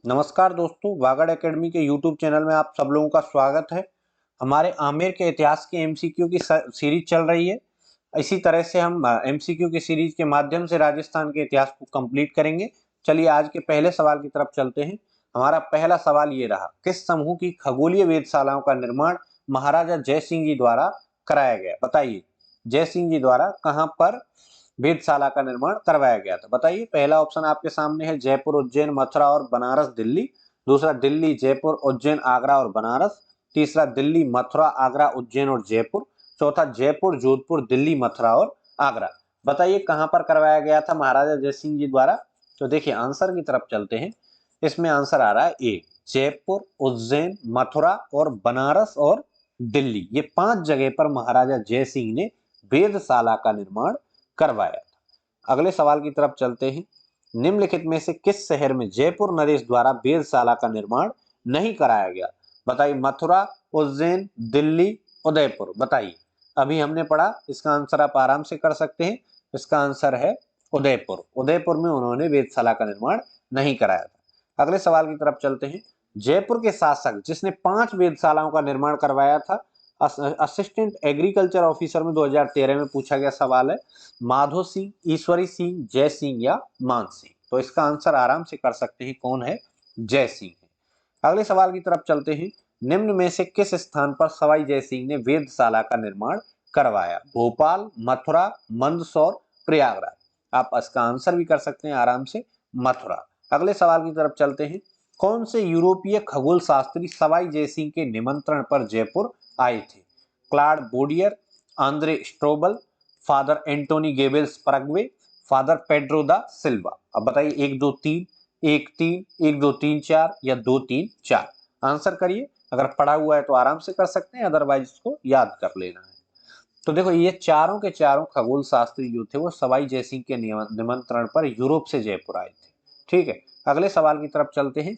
नमस्कार दोस्तों, वागड़ एकेडमी के यूट्यूब चैनल में आप सब लोगों का स्वागत है। हमारे आमेर के इतिहास के एमसीक्यू की सीरीज चल रही है। इसी तरह से हम एमसीक्यू की सीरीज के माध्यम से राजस्थान के इतिहास को कंप्लीट करेंगे। चलिए आज के पहले सवाल की तरफ चलते हैं। हमारा पहला सवाल ये रहा, किस समूह की खगोलीय वेधशालाओं का निर्माण महाराजा जय सिंह जी द्वारा कराया गया? बताइए, जय सिंह जी द्वारा कहाँ पर वेधशाला का निर्माण करवाया गया था? बताइए। पहला ऑप्शन आपके सामने है जयपुर, उज्जैन, मथुरा और बनारस, दिल्ली। दूसरा दिल्ली, जयपुर, उज्जैन, आगरा और बनारस। तीसरा दिल्ली, मथुरा, आगरा, उज्जैन और जयपुर। चौथा जयपुर, जोधपुर, दिल्ली, मथुरा और आगरा। बताइए कहां पर करवाया गया था महाराजा जय सिंह जी द्वारा? तो देखिए आंसर की तरफ चलते हैं। इसमें आंसर आ रहा है ए, जयपुर, उज्जैन, मथुरा और बनारस और दिल्ली। ये 5 जगह पर महाराजा जय सिंह ने वेधशाला का निर्माण करवाया था। अगले सवाल की तरफ चलते हैं। निम्नलिखित में से किस शहर में जयपुर नरेश द्वारा वेधशाला का निर्माण नहीं कराया गया? बताइए। मथुरा, उज्जैन, दिल्ली, उदयपुर। बताइए। अभी हमने पढ़ा, इसका आंसर आप आराम से कर सकते हैं। इसका आंसर है उदयपुर। उदयपुर में उन्होंने वेधशाला का निर्माण नहीं कराया था। अगले सवाल की तरफ चलते हैं। जयपुर के शासक जिसने 5 वेधशालाओं का निर्माण करवाया था, असिस्टेंट एग्रीकल्चर ऑफिसर में 2013 में पूछा गया सवाल है। माधो सिंह, ईश्वरी सिंह, जय सिंह या मान सिंह? तो इसका आंसर आराम से कर सकते हैं, कौन है? जय सिंह है। अगले सवाल की तरफ चलते हैं। निम्न में से किस स्थान पर सवाई जय सिंह ने वेधशाला का निर्माण करवाया? भोपाल, मथुरा, मंदसौर, प्रयागराज। आप इसका आंसर भी कर सकते हैं आराम से, मथुरा। अगले सवाल की तरफ चलते हैं। कौन से यूरोपीय खगोल शास्त्री सवाई जय सिंह के निमंत्रण पर जयपुर आए थे? Claude Boudier, Andre Strobl, father Anthony Gabelsberger, father Pedro da Silva. अब बताइए, 1 2 3, 1 3, 1 2 3 4 या 2 3 4? आंसर करिए। अगर पढ़ा हुआ है तो आराम से कर सकते हैं, अदरवाइज इसको याद कर लेना है। तो देखो, ये चारों के चारों खगोल शास्त्री जो थे वो सवाई जयसिंह के निमंत्रण पर यूरोप से जयपुर आए थे। ठीक है। अगले सवाल की तरफ चलते हैं।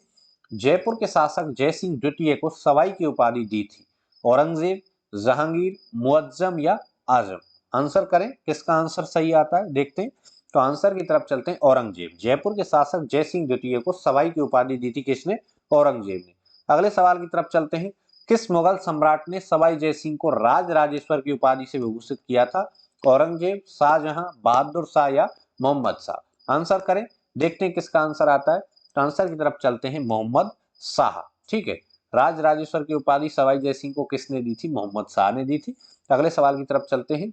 जयपुर के शासक जयसिंह द्वितीय को सवाई की उपाधि दी थी? औरंगजेब, जहांगीर, मुअज्जम या आजम? आंसर करें, किसका आंसर सही आता है देखते हैं। तो आंसर की तरफ चलते हैं, औरंगजेब। जयपुर के शासक जयसिंह द्वितीय को सवाई की उपाधि दी थी किसने? औरंगजेब ने। अगले सवाल की तरफ चलते हैं। किस मुगल सम्राट ने सवाई जयसिंह को राज राजेश्वर की उपाधि से विभूषित किया था? औरंगजेब, शाहजहां, बहादुर शाह या मोहम्मद शाह? आंसर करें, देखते हैं किसका आंसर आता है। तो आंसर की तरफ चलते हैं, मोहम्मद शाह। ठीक है। राज राजेश्वर की उपाधि सवाई जयसिंह को किसने दी थी? मोहम्मद शाह ने दी थी। अगले सवाल की तरफ चलते हैं।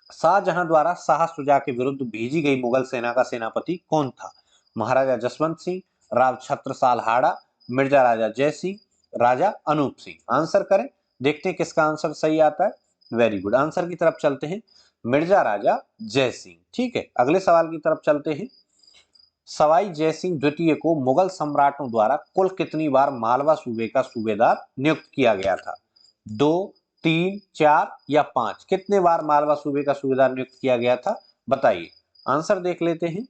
शाहजहां द्वारा शाह शुजा के विरुद्ध भेजी गई मुगल सेना का सेनापति कौन था? महाराजा जसवंत सिंह, राव छत्रसाल हाड़ा, मिर्जा राजा जय सिंह, राजा अनूप सिंह? आंसर करें, देखते हैं किसका आंसर सही आता है। Very good. आंसर की तरफ चलते हैं, मिर्जा राजा जय सिंह। ठीक है। अगले सवाल की तरफ चलते हैं। सवाई जयसिंह द्वितीय को मुगल सम्राटों द्वारा कुल कितनी बार मालवा सूबे का सूबेदार नियुक्त किया गया था? 2, 3, 4 या 5? कितने बार मालवा सूबे का सूबेदार नियुक्त किया गया था? बताइए। आंसर देख लेते हैं।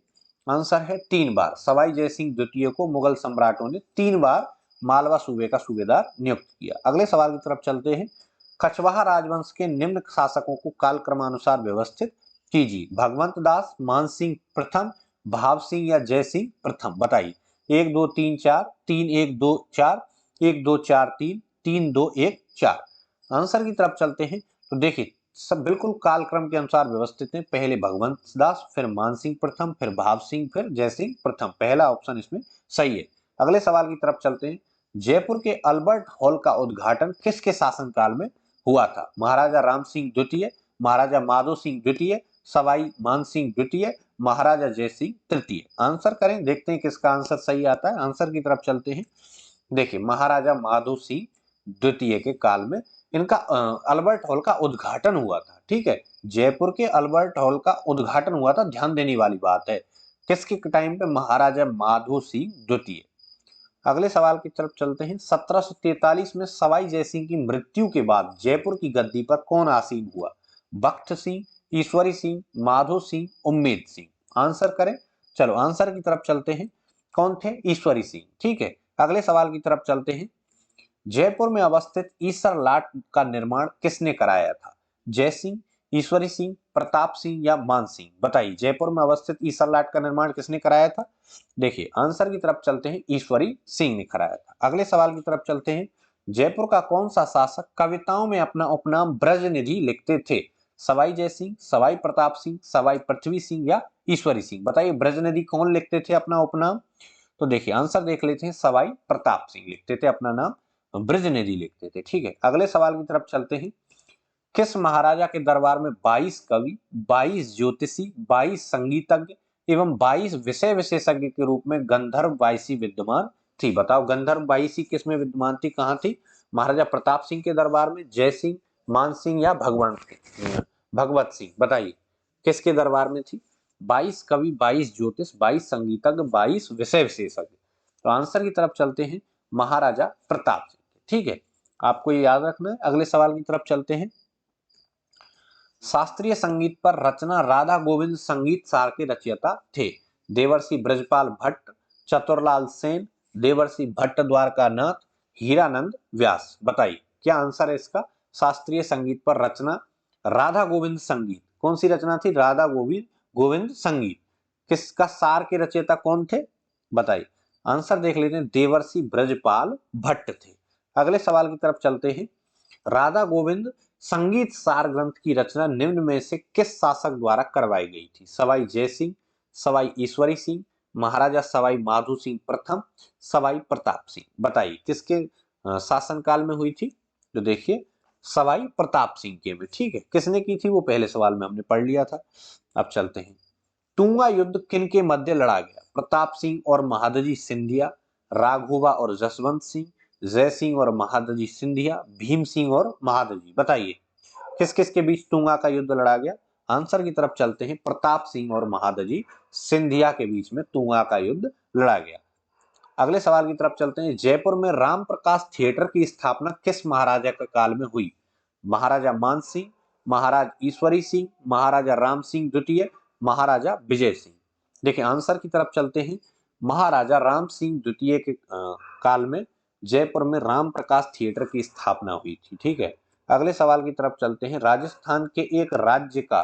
आंसर है 3 बार। सवाई जयसिंह द्वितीय को मुगल सम्राटों ने 3 बार मालवा सूबे का सूबेदार नियुक्त किया। अगले सवाल की तरफ चलते हैं। कछवाहा राजवंश के निम्न शासकों को कालक्रमानुसार व्यवस्थित कीजिए। भगवंत दास, मानसिंह प्रथम, भाव सिंह या जय सिंह प्रथम? बताइए। 1 2 3 4, 3 1 2 4, 1 2 4 3, 3 2 1 4? आंसर की तरफ चलते हैं। तो देखिए, सब बिल्कुल कालक्रम के अनुसार व्यवस्थित है। पहले भगवंत दास, फिर मानसिंह प्रथम, फिर भाव सिंह, फिर जय सिंह प्रथम। पहला ऑप्शन इसमें सही है। अगले सवाल की तरफ चलते हैं। जयपुर के अल्बर्ट हॉल का उद्घाटन किसके शासनकाल में हुआ था? महाराजा राम सिंह द्वितीय, महाराजा माधो सिंह द्वितीय, सवाई मान सिंह द्वितीय, महाराजा जय सिंह तृतीय? आंसर करें, देखते हैं किसका आंसर सही आता है। आंसर की तरफ चलते हैं। देखिए, महाराजा माधो सिंह द्वितीय के काल में इनका अल्बर्ट हॉल का उद्घाटन हुआ था। ठीक है। जयपुर के अल्बर्ट हॉल का उद्घाटन हुआ था। ध्यान देने वाली बात है, किसके टाइम पे? महाराजा माधो सिंह द्वितीय। अगले सवाल की तरफ चलते हैं। 1743 में सवाई जयसिंह की मृत्यु के बाद जयपुर की गद्दी पर कौन आसीन हुआ? बख्त सिंह, ईश्वरी सिंह, माधो सिंह, उम्मेद सिंह? आंसर करें। चलो आंसर की तरफ चलते हैं। कौन थे? ईश्वरी सिंह। ठीक है। अगले सवाल की तरफ चलते हैं। जयपुर में अवस्थित ईसर लाट का निर्माण किसने कराया था? जय सिंह, ईश्वरी सिंह, प्रताप सिंह या मान सिंह? बताइए जयपुर में अवस्थित ईसर लाट का निर्माण किसने कराया था? देखिए आंसर की तरफ चलते हैं, ईश्वरी सिंह ने कराया था। अगले सवाल की तरफ चलते हैं, जयपुर का कौन सा शासक कविताओं में अपना उपनाम ब्रजनिधि लिखते थे? सवाई जय सिंह, सवाई प्रताप सिंह, सवाई पृथ्वी सिंह या ईश्वरी सिंह? बताइए ब्रजनिधि कौन लिखते थे अपना उपनाम? तो देखिए आंसर देख लेते हैं, सवाई प्रताप सिंह लिखते थे अपना नाम, ब्रजनिधि लिखते थे। ठीक है, अगले सवाल की तरफ चलते हैं, किस महाराजा के दरबार में 22 कवि, 22 ज्योतिषी, 22 संगीतज्ञ एवं 22 विषय विशेषज्ञ के रूप में गंधर्व बाईसी विद्यमान थी? बताओ गंधर्व बाईसी किस में विद्यमान थी, कहां थी? महाराजा प्रताप सिंह के दरबार में, जय सिंह, मान सिंह या भगवत सिंह? बताइए किसके दरबार में थी? 22 कवि, 22 ज्योतिष, 22 संगीतज्ञ, 22 विषय विशेषज्ञ। तो आंसर की तरफ चलते हैं, महाराजा प्रताप सिंह। ठीक है, आपको ये याद रखना है। अगले सवाल की तरफ चलते हैं, शास्त्रीय संगीत पर रचना राधा गोविंद संगीत सार के रचयिता थे? देवर्षि ब्रजपाल भट्ट, चतुरलाल सेन, देवर्षि भट्ट द्वारकानाथ, हीरानंद व्यास? बताइए क्या आंसर है इसका? शास्त्रीय संगीत पर रचना राधा गोविंद संगीत, कौन सी रचना थी? राधा गोविंद संगीत। किसका सार के रचयिता कौन थे? बताइए। आंसर देख लेते हैं, देवर्षि ब्रजपाल भट्ट थे। अगले सवाल की तरफ चलते हैं, राधा गोविंद संगीत सार ग्रंथ की रचना निम्न में से किस शासक द्वारा करवाई गई थी? सवाई जय सिंह, सवाई ईश्वरी सिंह, महाराजा सवाई माधो सिंह प्रथम, सवाई प्रताप सिंह? बताइए किसके शासनकाल में हुई थी? तो देखिए सवाई प्रताप सिंह के में। ठीक है, किसने की थी वो पहले सवाल में हमने पढ़ लिया था। अब चलते हैं, टूंगा युद्ध किन के मध्य लड़ा गया? प्रताप सिंह और महादजी सिंधिया, राघोबा और जसवंत सिंह, जय सिंह और महादजी सिंधिया, भीम सिंह और महादजी? बताइए किस किस के बीच टूंगा का युद्ध लड़ा गया? आंसर की तरफ चलते हैं, प्रताप सिंह और महादजी सिंधिया के बीच में टूंगा का युद्ध लड़ा गया। अगले सवाल की तरफ चलते हैं, जयपुर में राम प्रकाश थिएटर की स्थापना किस महाराजा के काल में हुई? महाराजा मान सिंह, महाराज ईश्वरी सिंह, महाराजा राम सिंह द्वितीय, महाराजा विजय सिंह? देखिए आंसर की तरफ चलते हैं, महाराजा राम सिंह द्वितीय के काल में जयपुर में राम प्रकाश थिएटर की स्थापना हुई थी। ठीक है, अगले सवाल की तरफ चलते हैं, राजस्थान के एक राज्य का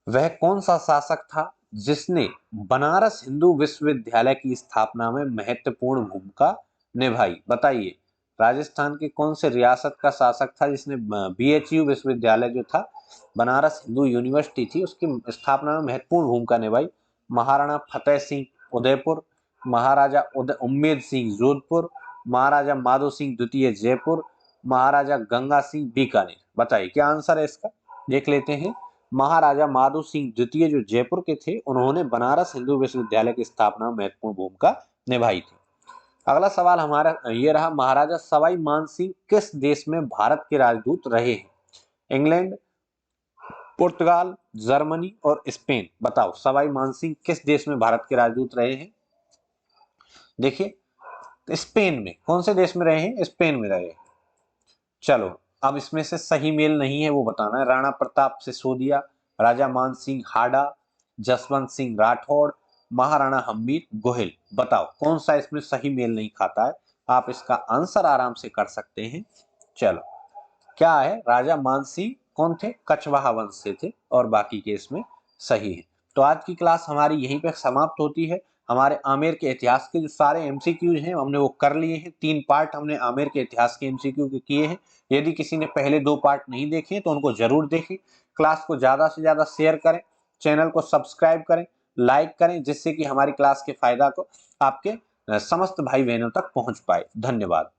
वह कौन सा शासक था जिसने बनारस हिंदू विश्वविद्यालय की स्थापना में महत्वपूर्ण भूमिका निभाई? बताइए राजस्थान के कौन से रियासत का शासक था जिसने BHU विश्वविद्यालय जो था, बनारस हिंदू यूनिवर्सिटी थी, उसकी स्थापना में महत्वपूर्ण भूमिका निभाई? महाराणा फतेह सिंह उदयपुर, महाराजा उम्मेद सिंह जोधपुर, महाराजा माधो सिंह द्वितीय जयपुर, महाराजा गंगा सिंह बीकानेर? बताइए क्या आंसर है इसका? देख लेते हैं, महाराजा माधो सिंह द्वितीय जो जयपुर के थे, उन्होंने बनारस हिंदू विश्वविद्यालय की स्थापना में महत्वपूर्ण भूमिका निभाई थी। अगला सवाल हमारा ये रहा, महाराजा सवाई मानसिंह किस देश में भारत के राजदूत रहे हैं? इंग्लैंड, पुर्तगाल, जर्मनी और स्पेन? बताओ सवाई मानसिंह किस देश में भारत के राजदूत रहे हैं? देखिए स्पेन में। कौन से देश में रहे हैं? स्पेन में रहे हैं। चलो अब इसमें से सही मेल नहीं है वो बताना है। राणा प्रताप सिसोदिया, राजा मान सिंह हाडा, जसवंत सिंह राठौड़, महाराणा हम्मीर गोहिल? बताओ कौन सा इसमें सही मेल नहीं खाता है? आप इसका आंसर आराम से कर सकते हैं। चलो क्या है, राजा मान सिंह कौन थे? कछवाहा वंश से थे, और बाकी के इसमें सही है। तो आज की क्लास हमारी यहीं पे समाप्त होती है। हमारे आमेर के इतिहास के जो सारे MCQ हैं हमने वो कर लिए हैं। 3 पार्ट हमने आमेर के इतिहास के MCQ के किए हैं। यदि किसी ने पहले 2 पार्ट नहीं देखे तो उनको जरूर देखें। क्लास को ज्यादा से ज्यादा शेयर करें, चैनल को सब्सक्राइब करें, लाइक करें, जिससे कि हमारी क्लास के फायदा को आपके समस्त भाई बहनों तक पहुंच पाए। धन्यवाद।